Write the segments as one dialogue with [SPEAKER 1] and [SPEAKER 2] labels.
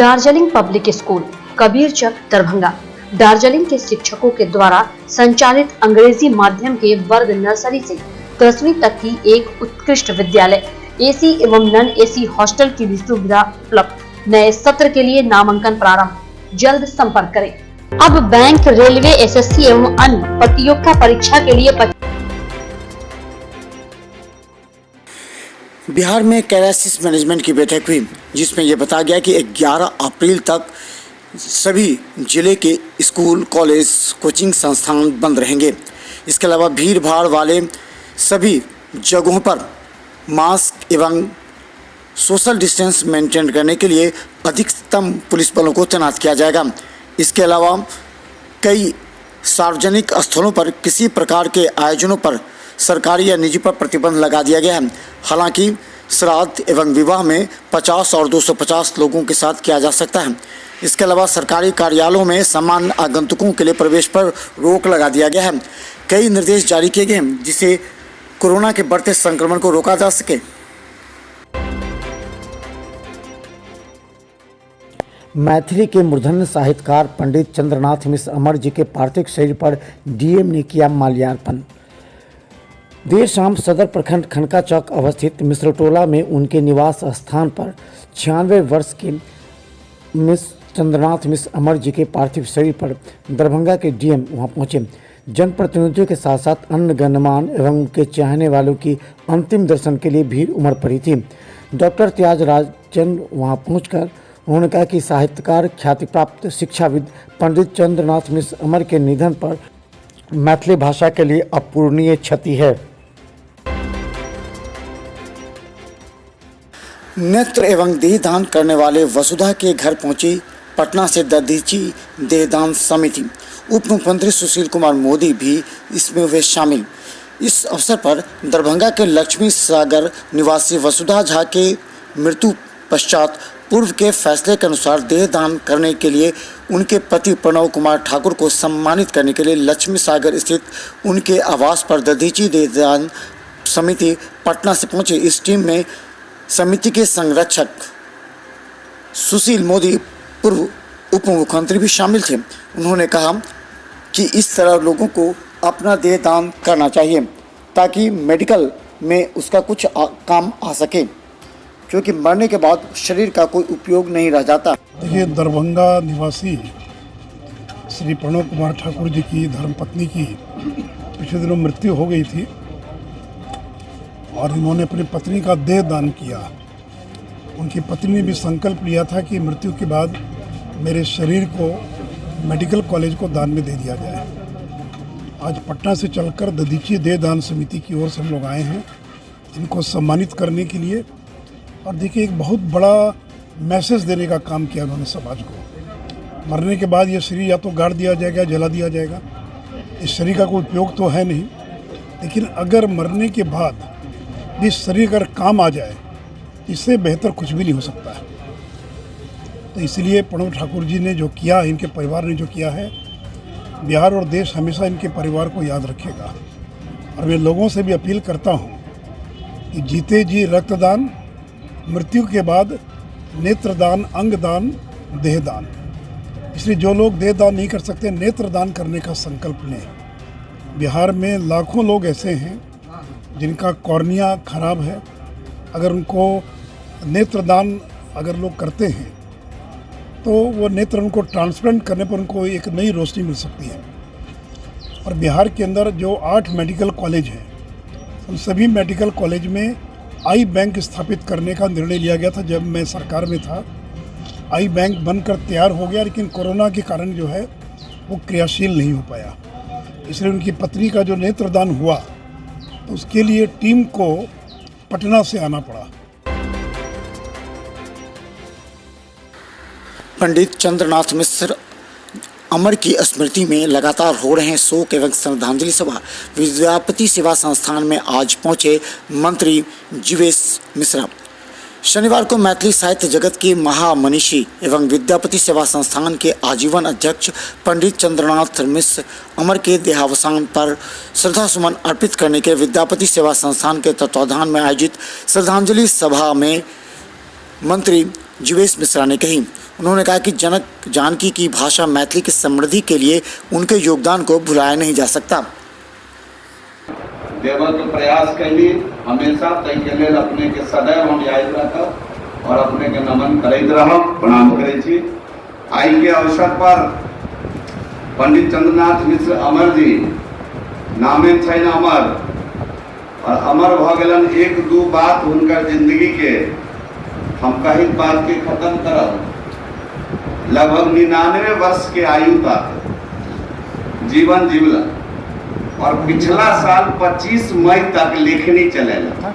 [SPEAKER 1] Darjeeling public school Kabirchak Darbhanga Darjeeling के शिक्षकों के द्वारा संचालित अंग्रेजी माध्यम के वर्ग नर्सरी से 10वीं तक की एक उत्कृष्ट विद्यालय, एसी एवं नॉन एसी हॉस्टल की भी सुविधा उपलब्ध। नए सत्र के लिए नामांकन प्रारंभ, जल्द संपर्क करें। अब बैंक, रेलवे, एसएससी एवं अन्य प्रतियोगिता परीक्षा के लिए
[SPEAKER 2] बिहार में क्राइसिस मैनेजमेंट की बैठक हुई, जिसमें यह बताया गया कि 11 अप्रैल तक सभी जिले के स्कूल, कॉलेज, कोचिंग संस्थान बंद रहेंगे। इसके अलावा भीड़ भाड़ वाले सभी जगहों पर मास्क एवं सोशल डिस्टेंस मेंटेन करने के लिए अधिकतम पुलिस बलों को तैनात किया जाएगा। इसके अलावा कई सार्वजनिक स्थलों पर किसी प्रकार के आयोजनों पर सरकारी या निजी पर प्रतिबंध लगा दिया गया है। हालांकि श्राद्ध एवं विवाह में 50 और 250 लोगों के साथ किया जा सकता है। इसके अलावा सरकारी कार्यालयों में सामान्य आगंतुकों के लिए प्रवेश पर रोक लगा दिया गया है। कई निर्देश जारी किए गए हैं जिससे कोरोना के बढ़ते संक्रमण को रोका जा सके।
[SPEAKER 3] मैथिली के मूर्धन्य साहित्यकार पंडित चंद्रनाथ मिश्र अमर जी के पार्थिव शरीर पर डीएम ने किया माल्यार्पण। देर शाम सदर प्रखंड खनका चौक अवस्थित मिश्रटोला में उनके निवास स्थान पर 96 वर्ष के मिश्र चंद्रनाथ मिश्र अमर जी के पार्थिव शरीर पर दरभंगा के डीएम वहां पहुंचे। जनप्रतिनिधियों के साथ साथ अन्य गणमान्य एवं उनके चाहने वालों की अंतिम दर्शन के लिए भीड़ उमड़ पड़ी थी। डॉक्टर त्यागराजन वहां पहुंचकर उन्होंने कहा कि साहित्यकार, ख्याति प्राप्त शिक्षाविद पंडित चंद्रनाथ मिश्र अमर के निधन पर मैथिली भाषा के लिए अपूरणीय क्षति है।
[SPEAKER 2] नेत्र एवं देहदान करने वाले वसुधा के घर पहुंची पटना से दधीची देहदान समिति। उप मुख्यमंत्री सुशील कुमार मोदी भी इसमें हुए शामिल। इस अवसर पर दरभंगा के लक्ष्मी सागर निवासी वसुधा झा के मृत्यु पश्चात पूर्व के फैसले के अनुसार देहदान करने के लिए उनके पति प्रणव कुमार ठाकुर को सम्मानित करने के लिए लक्ष्मी सागर स्थित उनके आवास पर दधीची देहदान समिति पटना से पहुंची। इस टीम में समिति के संरक्षक सुशील मोदी, पूर्व उप मुख्यमंत्री भी शामिल थे। उन्होंने कहा कि इस तरह लोगों को अपना देह दान करना चाहिए ताकि मेडिकल में उसका कुछ काम आ सके, क्योंकि मरने के बाद शरीर का कोई उपयोग नहीं रह जाता।
[SPEAKER 4] देखिए, दरभंगा निवासी श्री प्रणव कुमार ठाकुर जी की धर्मपत्नी की पिछले दिनों मृत्यु हो गई थी और इन्होंने अपनी पत्नी का देह दान किया। उनकी पत्नी ने भी संकल्प लिया था कि मृत्यु के बाद मेरे शरीर को मेडिकल कॉलेज को दान में दे दिया जाए। आज पटना से चलकर दधीची देह दान समिति की ओर से हम लोग आए हैं इनको सम्मानित करने के लिए। और देखिए, एक बहुत बड़ा मैसेज देने का काम किया उन्होंने समाज को। मरने के बाद ये शरीर या तो गाड़ दिया जाएगा, जला दिया जाएगा। इस शरीर का कोई उपयोग तो है नहीं, लेकिन अगर मरने के बाद इस शरीर अगर काम आ जाए, इससे बेहतर कुछ भी नहीं हो सकता है। तो इसलिए प्रणव ठाकुर जी ने जो किया, इनके परिवार ने जो किया है, बिहार और देश हमेशा इनके परिवार को याद रखेगा। और मैं लोगों से भी अपील करता हूँ कि जीते जी रक्तदान, मृत्यु के बाद नेत्रदान, अंगदान, देहदान। इसलिए जो लोग देहदान नहीं कर सकते, नेत्रदान करने का संकल्प लें। बिहार में लाखों लोग ऐसे हैं जिनका कॉर्निया खराब है। अगर उनको नेत्रदान अगर लोग करते हैं तो वो नेत्र उनको ट्रांसप्लांट करने पर उनको एक नई रोशनी मिल सकती है। और बिहार के अंदर जो 8 मेडिकल कॉलेज हैं, उन सभी मेडिकल कॉलेज में आई बैंक स्थापित करने का निर्णय लिया गया था। जब मैं सरकार में था, आई बैंक बनकर तैयार हो गया, लेकिन कोरोना के कारण जो है वो क्रियाशील नहीं हो पाया। इसलिए उनकी पत्नी का जो नेत्रदान हुआ, तो उसके लिए टीम को पटना से आना पड़ा।
[SPEAKER 2] पंडित चंद्रनाथ मिश्र अमर की स्मृति में लगातार हो रहे शोक एवं श्रद्धांजलि सभा विद्यापति सेवा संस्थान में आज पहुंचे मंत्री जीवेश मिश्रा। शनिवार को मैथिली साहित्य जगत की महामनीषी एवं विद्यापति सेवा संस्थान के आजीवन अध्यक्ष पंडित चंद्रनाथ मिश्र अमर के देहावसान पर श्रद्धासुमन अर्पित करने के विद्यापति सेवा संस्थान के तत्वाधान में आयोजित श्रद्धांजलि सभा में मंत्री जीवेश मिश्रा ने कही। उन्होंने कहा कि जनक जानकी की भाषा मैथिली की समृद्धि के लिए उनके योगदान को भुलाया नहीं जा सकता।
[SPEAKER 5] देवल के प्रयास कैली हमेशा तैके लेल अपने के सदैव हम याद रखब और अपने के नमन करैत रहब, प्रणाम करै छी। आई के अवसर पर पंडित चंद्रनाथ मिश्र अमर जी नामे छन अमर और अमर भ गेलन एक दू बात हुनकर जिंदगी के हम कही बात के खत्म करब। लगभग 99 वर्ष के आयु तक जीवन जीवलन और पिछला साल 25 मई तक लेखनी चलेला,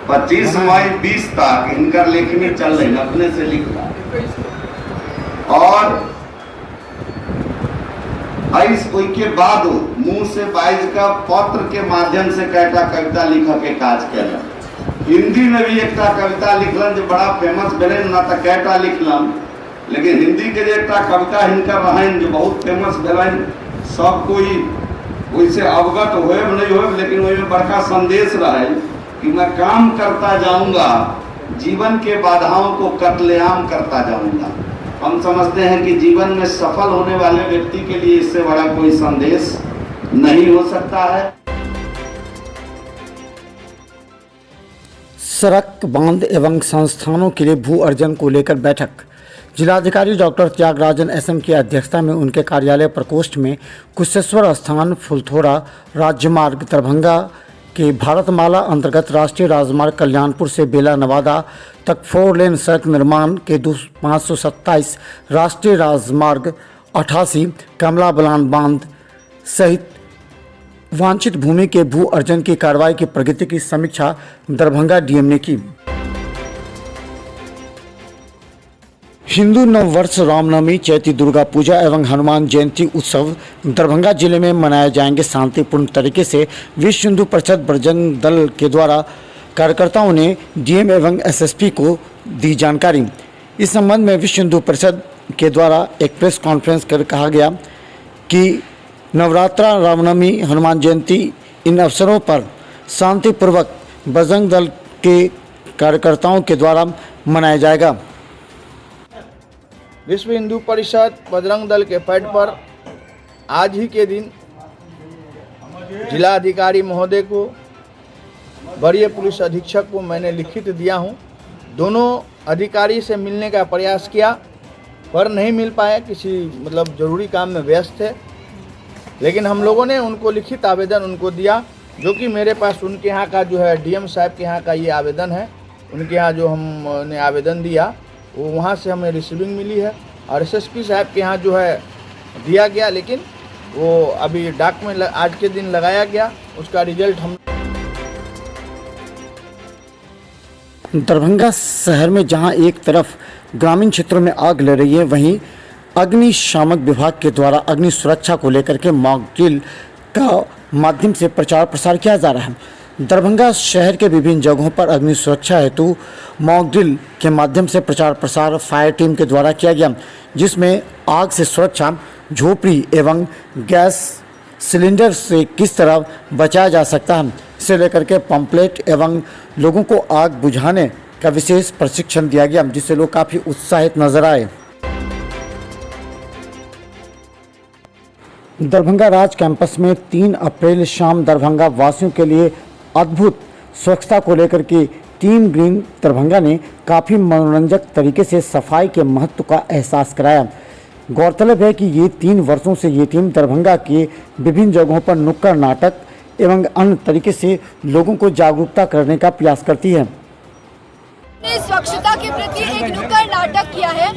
[SPEAKER 5] 25 मई 20 तक इनकर लेखनी चल रही, अपने से लिखला। और के बाद मुंह से 22 का पत्र के माध्यम से कैटा कविता लिखा के काज कैला। हिंदी में भी एक कविता लिखलन जो बड़ा फेमस भेले ना, तो कैटा लिखलन, लेकिन हिंदी के एक कविता हिनकर रहन जो बहुत फेमस भेलन, सब कोई वैसे अवगत होए नहीं होए, लेकिन वही में बड़का संदेश रहे कि मैं काम करता जाऊंगा, जीवन के बाधाओं को कत्लेआम करता जाऊंगा। हम समझते हैं कि जीवन में सफल होने वाले व्यक्ति के लिए इससे बड़ा कोई संदेश नहीं हो सकता है।
[SPEAKER 3] सड़क, बांध एवं संस्थानों के लिए भू अर्जन को लेकर बैठक। जिलाधिकारी डॉक्टर त्यागराजन एसएम की अध्यक्षता में उनके कार्यालय प्रकोष्ठ में कुशेश्वर स्थान फुलथोड़ा राज्यमार्ग दरभंगा के भारतमाला अंतर्गत राष्ट्रीय राजमार्ग कल्याणपुर से बेला नवादा तक 4 लेन सड़क निर्माण के 527 राष्ट्रीय राजमार्ग 88 कमला बलान बांध सहित वांछित भूमि के भू अर्जन की कार्रवाई की प्रगति की समीक्षा दरभंगा डीएम ने की। हिंदू नववर्ष, रामनवमी, चैती दुर्गा पूजा एवं हनुमान जयंती उत्सव दरभंगा जिले में मनाए जाएंगे शांतिपूर्ण तरीके से। विश्व हिंदू परिषद बजरंग दल के द्वारा कार्यकर्ताओं ने डीएम एवं एसएसपी को दी जानकारी। इस संबंध में विश्व हिंदू परिषद के द्वारा एक प्रेस कॉन्फ्रेंस कर कहा गया कि नवरात्रा, रामनवमी, हनुमान जयंती इन अवसरों पर शांतिपूर्वक बजरंग दल के कार्यकर्ताओं के द्वारा मनाया जाएगा।
[SPEAKER 6] विश्व हिंदू परिषद बजरंग दल के पैड पर आज ही के दिन जिला अधिकारी महोदय को, वरीय पुलिस अधीक्षक को मैंने लिखित दिया हूं। दोनों अधिकारी से मिलने का प्रयास किया पर नहीं मिल पाए, किसी जरूरी काम में व्यस्त थे, लेकिन हम लोगों ने उनको लिखित आवेदन उनको दिया, जो कि मेरे पास उनके यहाँ का जो है डीएम साहब के यहाँ का ये आवेदन है। उनके यहाँ जो हमने आवेदन दिया वो वहाँ से हमें रिसीविंग मिली है और एसएसपी साहब के यहाँ जो है दिया गया, लेकिन वो अभी डाक में आज के दिन लगाया गया, उसका रिजल्ट हम।
[SPEAKER 3] दरभंगा शहर में जहां एक तरफ ग्रामीण क्षेत्रों में आग लग रही है, वहीं अग्निशामक विभाग के द्वारा अग्नि सुरक्षा को लेकर के मॉक ड्रिल का माध्यम से प्रचार प्रसार किया जा रहा है। दरभंगा शहर के विभिन्न जगहों पर अग्नि सुरक्षा हेतु मॉक ड्रिल के माध्यम से प्रचार प्रसार फायर टीम के द्वारा किया गया, जिसमें आग से सुरक्षा, झोपड़ी एवं गैस सिलेंडर से किस तरह बचाया जा सकता है, इसे लेकर के पंपलेट एवं लोगों को आग बुझाने का विशेष प्रशिक्षण दिया गया, जिससे लोग काफ़ी उत्साहित नजर आए। दरभंगा राज कैंपस में 3 अप्रैल शाम दरभंगा वासियों के लिए अद्भुत स्वच्छता को लेकर के टीम ग्रीन दरभंगा ने काफ़ी मनोरंजक तरीके से सफाई के महत्व का एहसास कराया। गौरतलब है कि ये 3 वर्षों से ये टीम दरभंगा के विभिन्न जगहों पर नुक्कड़ नाटक एवं अन्य तरीके से लोगों को जागरूकता करने का प्रयास करती है।
[SPEAKER 7] स्वच्छता के प्रति एक नुक्कड़ नाटक किया है,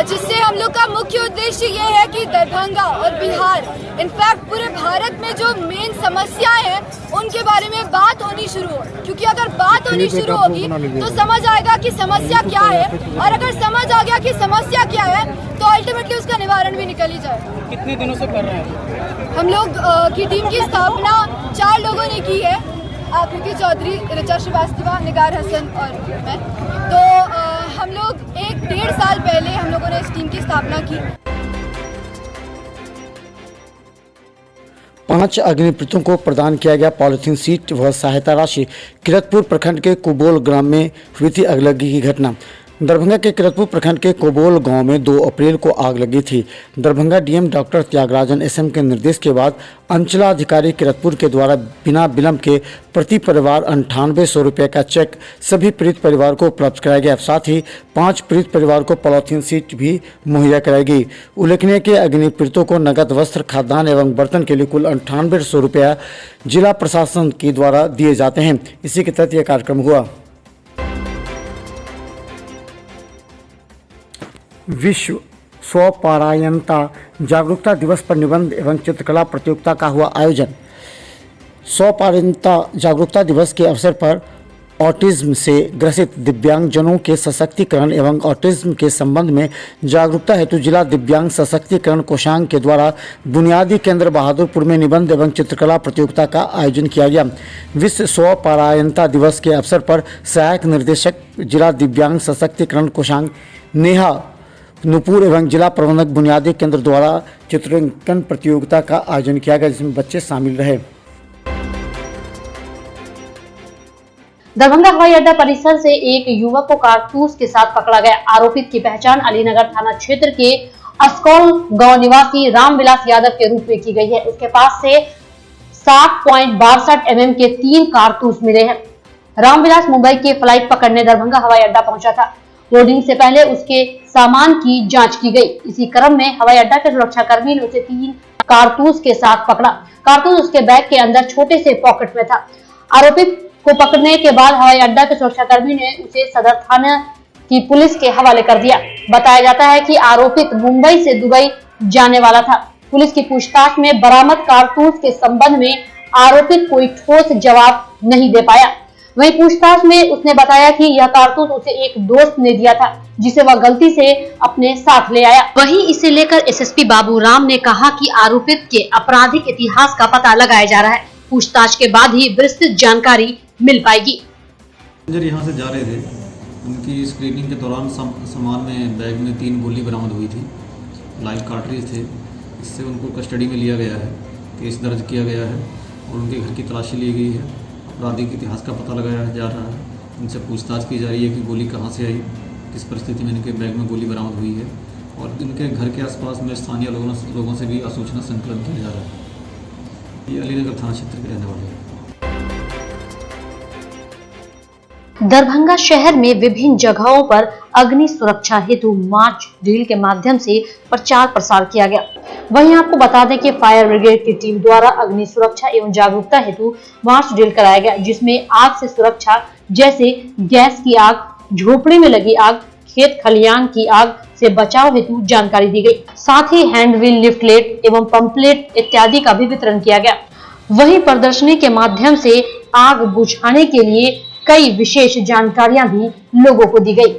[SPEAKER 7] जिससे हम लोग का मुख्य उद्देश्य ये है कि दरभंगा और बिहार, इनफैक्ट पूरे भारत में जो मेन समस्याएं हैं उनके बारे में बात होनी शुरू हो, क्योंकि अगर बात होनी शुरू होगी तो समझ आएगा कि समस्या क्या है, और अगर समझ आ गया कि समस्या क्या है तो अल्टीमेटली उसका निवारण भी निकल ही जाएगा।
[SPEAKER 8] कितने दिनों से कर रहे हैं?
[SPEAKER 7] हम लोग की टीम की स्थापना 4 लोगों ने की है, आकृति चौधरी, ऋचा श्रीवास्तव, निगार हसन और मैं। तो हम लोग 1-1.5 साल पहले हम लोगों ने इस टीम की स्थापना की।
[SPEAKER 3] 5 अग्निपीड़ितों को प्रदान किया गया पॉलिथीन सीट व सहायता राशि। किरतपुर प्रखंड के कुबोल ग्राम में हुई थी अगलगी की घटना। दरभंगा के किरतपुर प्रखंड के कोबोल गांव में 2 अप्रैल को आग लगी थी। Darbhanga DM doctor Tyagarajan SM के निर्देश के बाद अंचलाधिकारी किरतपुर के द्वारा बिना विलंब के प्रति परिवार 9800 रुपये का चेक सभी पीड़ित परिवार को उपलब्ध कराया गया। साथ ही 5 पीड़ित परिवार को पॉलीथीन सीट भी मुहैया कराई गई। उल्लेखनीय कि अग्नि पीड़ितों को नगद वस्त्र, खाद्यान्न एवं बर्तन के लिए कुल 9800 रुपया जिला प्रशासन के द्वारा दिए जाते हैं। इसी के तहत यह कार्यक्रम हुआ। विश्व स्वपरायणता जागरूकता दिवस पर निबंध एवं चित्रकला प्रतियोगिता का हुआ आयोजन। स्वपरायणता जागरूकता दिवस के अवसर पर ऑटिज्म से ग्रसित दिव्यांगजनों के सशक्तिकरण एवं ऑटिज्म के संबंध में जागरूकता हेतु जिला दिव्यांग सशक्तिकरण कोषांग के द्वारा बुनियादी केंद्र बहादुरपुर में निबंध एवं चित्रकला प्रतियोगिता का आयोजन किया गया। विश्व स्वपरायणता दिवस के अवसर पर सहायक निर्देशक जिला दिव्यांग सशक्तिकरण कोषांग नेहा नूपुर एवं जिला प्रबंधक बुनियादी केंद्र द्वारा चित्रांकन प्रतियोगिता का आयोजन किया गया, जिसमें बच्चे शामिल रहे।
[SPEAKER 1] दरभंगा हवाई अड्डा परिसर से एक युवक को कारतूस के साथ पकड़ा गया। आरोपित की पहचान अलीनगर थाना क्षेत्र के अस्कौल गांव निवासी रामविलास यादव के रूप में की गई है। उसके पास से 7.62 mm के 3 कारतूस मिले हैं। रामविलास मुंबई की फ्लाइट पकड़ने दरभंगा हवाई अड्डा पहुंचा था। बोर्डिंग से पहले उसके सामान की जांच की गई। इसी क्रम में हवाई अड्डा के सुरक्षा कर्मी ने उसे 3 कारतूस के साथ पकड़ा। कारतूस उसके बैग के अंदर छोटे से पॉकेट में था। आरोपित को पकड़ने के बाद हवाई अड्डा के सुरक्षा कर्मी ने उसे सदर थाना की पुलिस के हवाले कर दिया। बताया जाता है कि आरोपित मुंबई से दुबई जाने वाला था। पुलिस की पूछताछ में बरामद कारतूस के संबंध में आरोपित कोई ठोस जवाब नहीं दे पाया। वहीं पूछताछ में उसने बताया कि यह कारतूस उसे एक दोस्त ने दिया था, जिसे वह गलती से अपने साथ ले आया। वहीं इसे लेकर एसएसपी बाबू राम ने कहा कि आरोपित के आपराधिक इतिहास का पता लगाया जा रहा है। पूछताछ के बाद ही विस्तृत जानकारी मिल पाएगी।
[SPEAKER 9] यहाँ से जा रहे थे, उनकी स्क्रीनिंग के दौरान सामान में बैग में 3 गोली बरामद हुई थी, लाइव कार्ट्रिज थे। इससे उनको कस्टडी में लिया गया है, केस दर्ज किया गया है और उनके घर की तलाशी ली गई है। आपराधिक इतिहास का पता लगाया जा रहा है। उनसे पूछताछ की जा रही है कि गोली कहाँ से आई, किस परिस्थिति में इनके बैग में गोली बरामद हुई है और इनके घर के आसपास में स्थानीय लोगों से भी सूचना संकलन किया जा रहा है। ये अलीनगर थाना क्षेत्र के रहने वाले हैं।
[SPEAKER 1] दरभंगा शहर में विभिन्न जगहों पर अग्नि सुरक्षा हेतु मार्च ड्रिल के माध्यम से प्रचार प्रसार किया गया। वहीं आपको बता दें कि फायर ब्रिगेड की टीम द्वारा अग्नि सुरक्षा एवं जागरूकता हेतु मार्च ड्रिल कराया गया, जिसमें आग से सुरक्षा जैसे गैस की आग, झोपड़ी में लगी आग, खेत खलियान की आग से बचाव हेतु जानकारी दी गई। साथ ही हैंडविल, लिफ्टलेट एवं पंपलेट इत्यादि का भी वितरण किया गया। वहीं प्रदर्शनी के माध्यम से आग बुझाने के लिए कई विशेष जानकारियां भी लोगों को दी गई।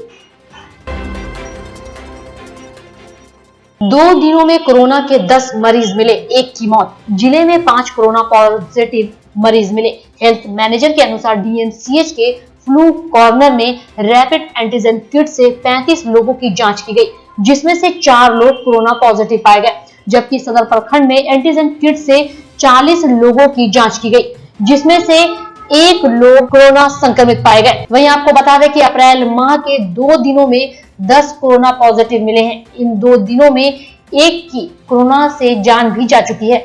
[SPEAKER 1] 2 दिनों में कोरोना के 10 मरीज मिले, 1 की मौत। जिले में 5 कोरोना पॉजिटिव मरीज मिले। हेल्थ मैनेजर के अनुसार डीएमसीएच के फ्लू कॉर्नर में रैपिड एंटीजन किट से 35 लोगों की जांच की गई, जिसमें से 4 लोग कोरोना पॉजिटिव पाए गए, जबकि सदर प्रखंड में एंटीजन किट से 40 लोगों की जांच की गई, जिसमें से 1 लोग कोरोना संक्रमित पाए गए। वहीं आपको बता दें कि अप्रैल माह के 2 दिनों में 10 कोरोना पॉजिटिव मिले हैं। इन 2 दिनों में 1 की कोरोना से जान भी जा चुकी है।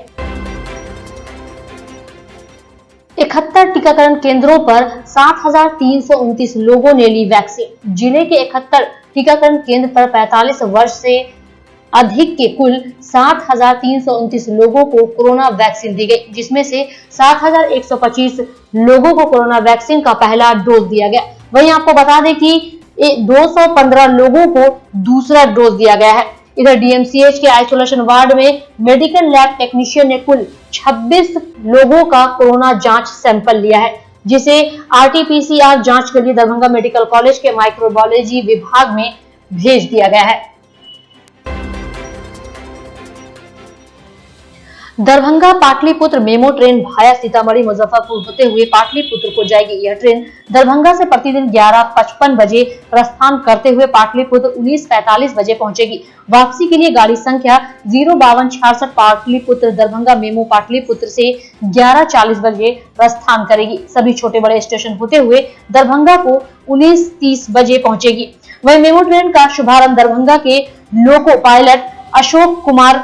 [SPEAKER 1] 71 टीकाकरण केंद्रों पर 7,329 लोगों ने ली वैक्सीन। जिले के 71 टीकाकरण केंद्र पर 45 वर्ष से अधिक के कुल 7,329 लोगों को कोरोना वैक्सीन दी गई, जिसमें से 7,125 लोगों को कोरोना वैक्सीन का पहला डोज दिया गया। वहीं आपको बता दें कि 215 लोगों को दूसरा डोज दिया गया है। इधर डीएमसीएच के आइसोलेशन वार्ड में मेडिकल लैब टेक्नीशियन ने कुल 26 लोगों का कोरोना जांच सैंपल लिया है, जिसे आरटीपीसीआर जांच के लिए दरभंगा मेडिकल कॉलेज के माइक्रोबायोलॉजी विभाग में भेज दिया गया है। दरभंगा पाटलिपुत्र मेमो ट्रेन भाया सीतामढ़ी मुजफ्फरपुर होते हुए पाटलिपुत्र को जाएगी। यह ट्रेन दरभंगा से प्रतिदिन 11:55 बजे प्रस्थान करते हुए पाटलिपुत्र 19:45 बजे पहुंचेगी। वापसी के लिए गाड़ी संख्या 05266 पाटलिपुत्र दरभंगा मेमो पाटलिपुत्र से 11:40 बजे प्रस्थान करेगी। सभी छोटे बड़े स्टेशन होते हुए दरभंगा को 19:30 बजे पहुंचेगी। वहीं मेमो ट्रेन का शुभारंभ दरभंगा के loco pilot Ashok Kumar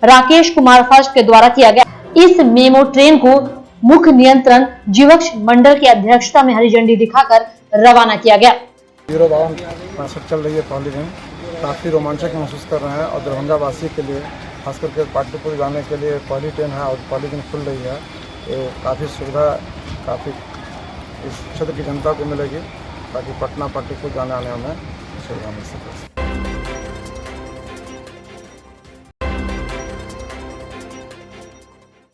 [SPEAKER 1] Rakesh Kumar first के द्वारा किया गया। इस मेमो ट्रेन को मुख्य नियंत्रण जीवक्ष मंडल की अध्यक्षता में हरी झंडी दिखाकर रवाना किया गया।
[SPEAKER 10] 05265 चल रही है पहली दिन, काफ़ी रोमांचक महसूस कर रहे हैं और दरभंगा वासी के लिए खास करके पाटलिपुत्र जाने के लिए पहली ट्रेन है और पहली दिन खुल रही है, तो काफ़ी सुविधा काफ़ी इस क्षेत्र की जनता को मिलेगी ताकि पटना पाटलिपुत्र जाने आने में सुविधा मिल सके।